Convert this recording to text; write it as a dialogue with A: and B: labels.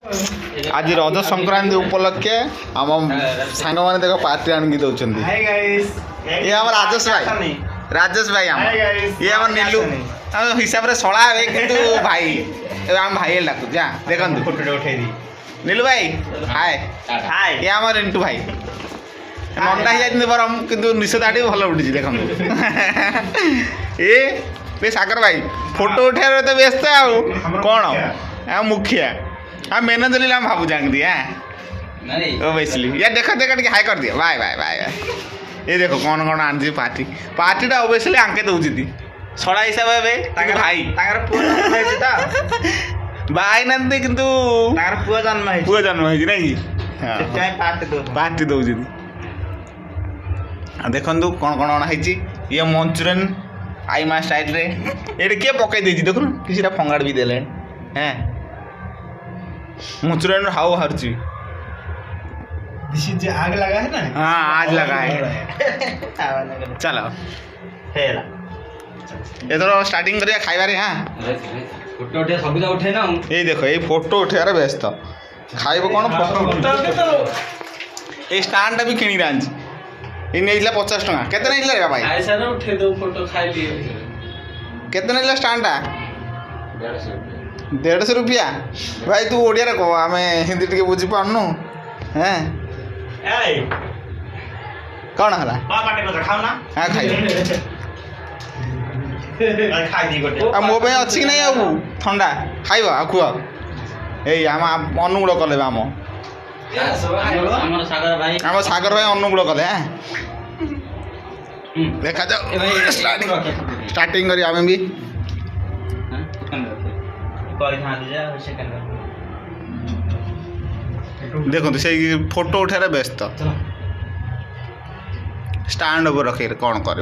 A: आज रज संक्रांति उपलक्षे आम सांग मैंने देख पार्टी आणिकी दौरान ये आम राजेश भाई आम ये आम नीलू हिसाब से सड़ा हे कि भाई आम भाई डाकू जा देखो नीलू भाई हाय हाय ये आम रिंटू भाई नंदा ही जाती बरम किंतु निशदाटी भल उठी देख ये सागर भाई फोटो उठार तो व्यस्त आउ कौन आ मुखिया हाँ मैनेजर हम भावु जाएंगे हाँ ओ बेसली यार देखा देखा टे हाई कर दिया बाय बाय बाय बाय ये देखो कौन कौन आनी पार्टी पार्टीटा ओबियसली आंके दौची सड़ा हिसाब हे भाई बाई ना कितु पुआ जन्म हो पार्टी दौची देखु कौन कौन अणा ये मंचूरियन आईमा स्टाइल रे ये किए पकई देती देखु किसी फंगाड़ भी देले हैं मंचूरियन हाउ हरची
B: आग लगा है ना।
A: हाँ आज लगा है चलो एथर स्टार्टिंग करिया खाइबारे हाँ
C: फोटो उठे सब उठे ना
A: ये देखो ये फोटो उठेबार व्यस्त खाइब कौन फोटो ये स्टैंड भी किणी रांची ये नहीं 50 टका केते नहीं रे भाई
C: ऐसा ना उठे दो फोटो खाई लिए
A: केते नहीं स्टैंडा 150 रुपया भाई तू ओडिया रे कह आम हिंदी टे बुझी पारनु हैं कौन है हाँ खाई मो अच्छी नहीं आउ ठंडा खाइब आ खुआ यही आम अनुकूल कले आम सागर भाई अनुकूल कले हाँ देखा जाओ स्टार्टिंग करी आम भी देखो से फोटो उठार व्यस्त स्टैंड उपर रखे कौन कर